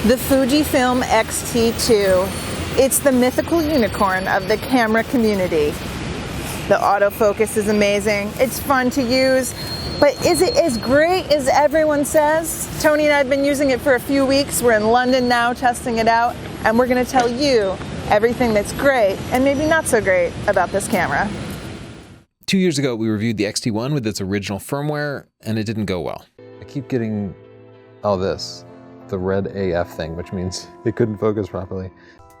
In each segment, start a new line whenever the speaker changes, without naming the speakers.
The Fujifilm X-T2. It's the mythical unicorn of the camera community. The autofocus is amazing. It's fun to use, but is it as great as everyone says? Tony and I have been using it for a few weeks. We're in London now testing it out, and we're going to tell you everything that's great and maybe not so great about this camera.
2 years ago, we reviewed the X-T1 with its original firmware, and it didn't go well.
I keep getting the red AF thing, which means it couldn't focus properly.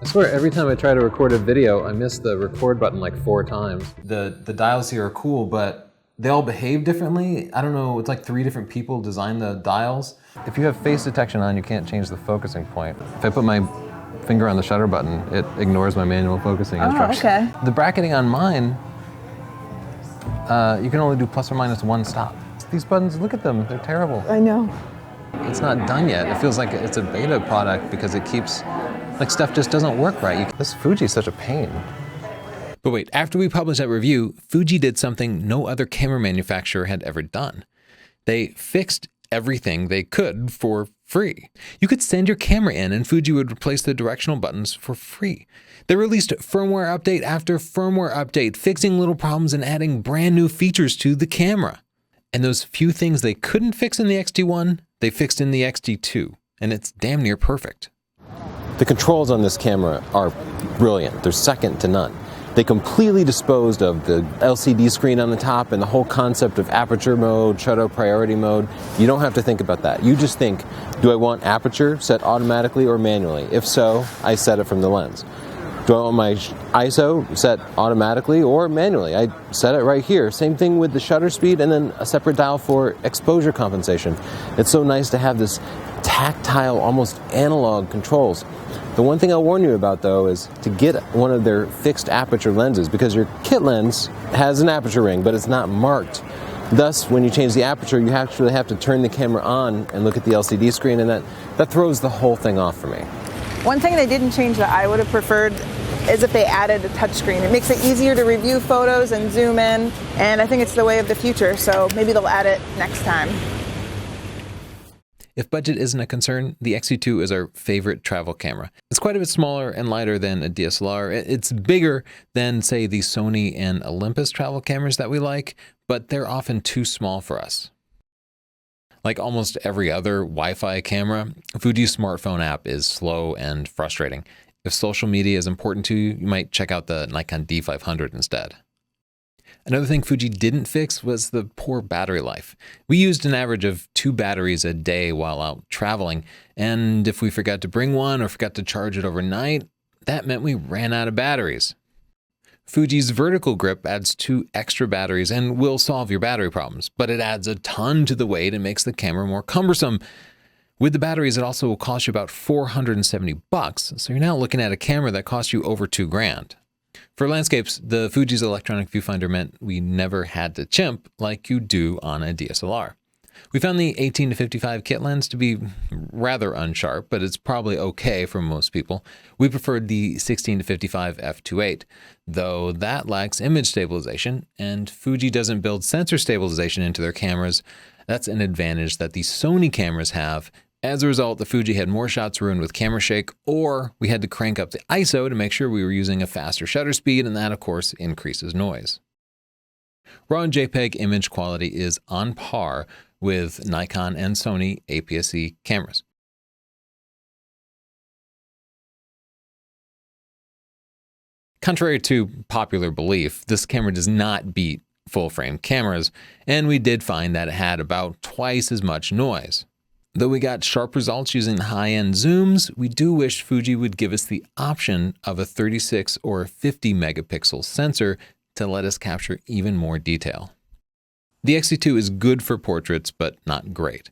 I swear, every time I try to record a video, I miss the record button like 4 times. The dials here are cool, but they all behave differently. I don't know, it's like 3 different people designed the dials. If you have face detection on, you can't change the focusing point. If I put my finger on the shutter button, it ignores my manual focusing instructions.
Okay.
The bracketing on mine, you can only do plus or minus 1 stop. These buttons, look at them, they're terrible.
I know.
It's not done yet. It feels like it's a beta product because it keeps, like stuff just doesn't work right. This Fuji's such a pain.
But wait, after we published that review, Fuji did something no other camera manufacturer had ever done. They fixed everything they could for free. You could send your camera in and Fuji would replace the directional buttons for free. They released firmware update after firmware update, fixing little problems and adding brand new features to the camera. And those few things they couldn't fix in the X-T1, they fixed in the X-T2, and it's damn near perfect.
The controls on this camera are brilliant. They're second to none. They completely disposed of the LCD screen on the top and the whole concept of aperture mode, shutter priority mode. You don't have to think about that. You just think, do I want aperture set automatically or manually? If so, I set it from the lens. Do I want my ISO set automatically or manually? I set it right here. Same thing with the shutter speed and then a separate dial for exposure compensation. It's so nice to have this tactile, almost analog controls. The one thing I'll warn you about though is to get one of their fixed aperture lenses because your kit lens has an aperture ring, but it's not marked. Thus, when you change the aperture, you actually have to turn the camera on and look at the LCD screen, and that throws the whole thing off for me.
One thing they didn't change that I would have preferred is if they added a touchscreen. It makes it easier to review photos and zoom in, and I think it's the way of the future, so maybe they'll add it next time.
If budget isn't a concern, the X-T2 is our favorite travel camera. It's quite a bit smaller and lighter than a DSLR. It's bigger than, say, the Sony and Olympus travel cameras that we like, but they're often too small for us. Like almost every other Wi-Fi camera, Fuji's smartphone app is slow and frustrating. If social media is important to you, you might check out the Nikon D500 instead. Another thing Fuji didn't fix was the poor battery life. We used an average of 2 batteries a day while out traveling, and if we forgot to bring one or forgot to charge it overnight, that meant we ran out of batteries. Fuji's vertical grip adds 2 extra batteries and will solve your battery problems, but it adds a ton to the weight and makes the camera more cumbersome. With the batteries, it also will cost you about $470, so you're now looking at a camera that costs you over $2,000. For landscapes, the Fuji's electronic viewfinder meant we never had to chimp like you do on a DSLR. We found the 18 to 55 kit lens to be rather unsharp, but it's probably okay for most people. We preferred the 16 to 55 f2.8, though that lacks image stabilization, and Fuji doesn't build sensor stabilization into their cameras. That's an advantage that the Sony cameras have. As a result, the Fuji had more shots ruined with camera shake, or we had to crank up the ISO to make sure we were using a faster shutter speed, and that, of course, increases noise. RAW and JPEG image quality is on par with Nikon and Sony APS-C cameras. Contrary to popular belief, this camera does not beat full-frame cameras, and we did find that it had about twice as much noise. Though we got sharp results using high-end zooms, we do wish Fuji would give us the option of a 36 or 50 megapixel sensor to let us capture even more detail. The X-T2 is good for portraits, but not great.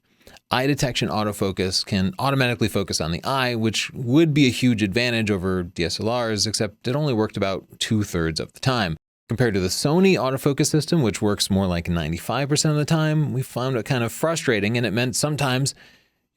Eye detection autofocus can automatically focus on the eye, which would be a huge advantage over DSLRs, except it only worked about 2/3 of the time. Compared to the Sony autofocus system, which works more like 95% of the time, we found it kind of frustrating, and it meant sometimes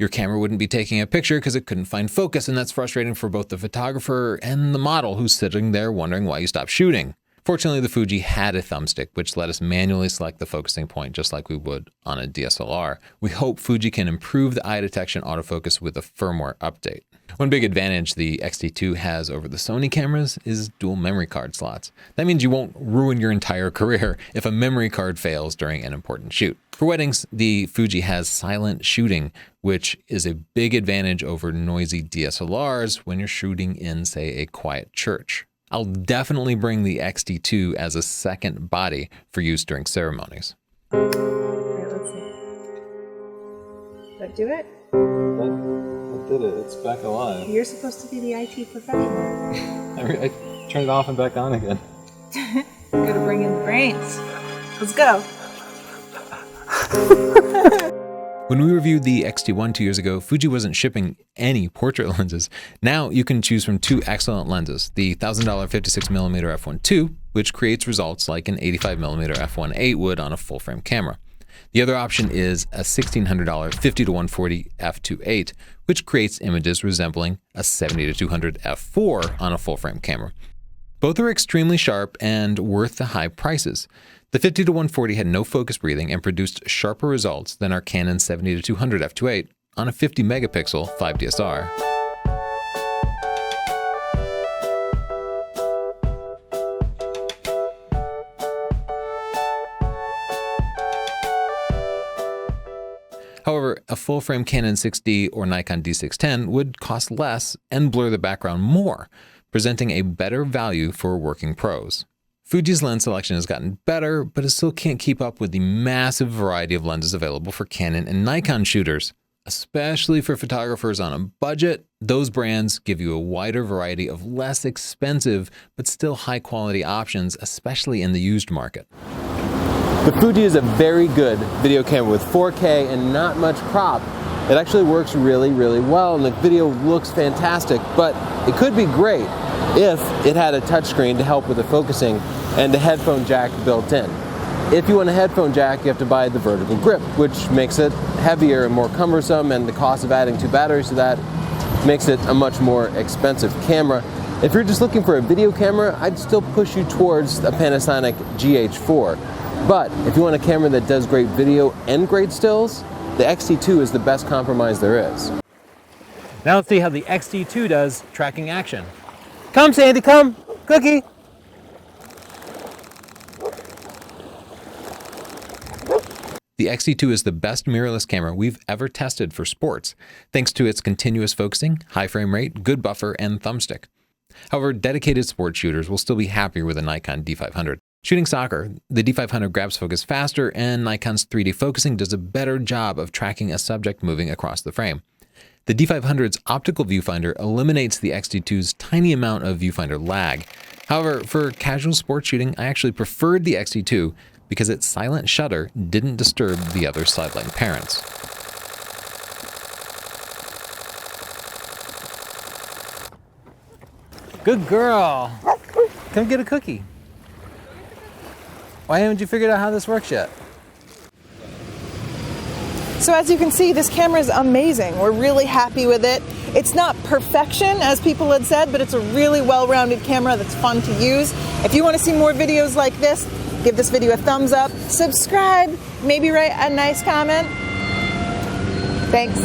your camera wouldn't be taking a picture because it couldn't find focus, and that's frustrating for both the photographer and the model who's sitting there wondering why you stopped shooting. Fortunately, the Fuji had a thumbstick, which let us manually select the focusing point just like we would on a DSLR. We hope Fuji can improve the eye detection autofocus with a firmware update. One big advantage the X-T2 has over the Sony cameras is dual memory card slots. That means you won't ruin your entire career if a memory card fails during an important shoot. For weddings, the Fuji has silent shooting, which is a big advantage over noisy DSLRs when you're shooting in, say, a quiet church. I'll definitely bring the X-T2 as a second body for use during ceremonies.
All right, let's see. Did I do it?
That did it. It's back alive.
You're supposed to be the IT professional.
I turned it off and back on again.
Gotta bring in the brains. Let's go.
When we reviewed the X-T1 2 years ago, Fuji wasn't shipping any portrait lenses. Now you can choose from two excellent lenses, the $1,000 56mm f1.2, which creates results like an 85mm f1.8 would on a full-frame camera. The other option is a $1,600 50-140 f2.8, which creates images resembling a 70-200 f4 on a full-frame camera. Both are extremely sharp and worth the high prices. The 50-140 had no focus breathing and produced sharper results than our Canon 70-200 f2.8 on a 50 megapixel 5DSR. However, a full-frame Canon 6D or Nikon D610 would cost less and blur the background more, presenting a better value for working pros. Fuji's lens selection has gotten better, but it still can't keep up with the massive variety of lenses available for Canon and Nikon shooters. Especially for photographers on a budget, those brands give you a wider variety of less expensive but still high-quality options, especially in the used market.
The Fuji is a very good video camera with 4K and not much crop. It actually works really, really well and the video looks fantastic, but it could be great if it had a touchscreen to help with the focusing and a headphone jack built in. If you want a headphone jack, you have to buy the vertical grip, which makes it heavier and more cumbersome, and the cost of adding two batteries to that makes it a much more expensive camera. If you're just looking for a video camera, I'd still push you towards a Panasonic GH4. But if you want a camera that does great video and great stills, the X-T2 is the best compromise there is.
Now let's see how the X-T2 does tracking action. Come, Sandy, come! Cookie!
The X-T2 is the best mirrorless camera we've ever tested for sports, thanks to its continuous focusing, high frame rate, good buffer, and thumbstick. However, dedicated sports shooters will still be happier with a Nikon D500. Shooting soccer, the D500 grabs focus faster, and Nikon's 3D focusing does a better job of tracking a subject moving across the frame. The D500's optical viewfinder eliminates the X-T2's tiny amount of viewfinder lag. However, for casual sports shooting, I actually preferred the X-T2 because its silent shutter didn't disturb the other sideline parents.
Good girl! Come get a cookie. Why haven't you figured out how this works yet?
So as you can see, this camera is amazing. We're really happy with it. It's not perfection, as people had said, but it's a really well-rounded camera that's fun to use. If you want to see more videos like this, give this video a thumbs up, subscribe, maybe write a nice comment. Thanks.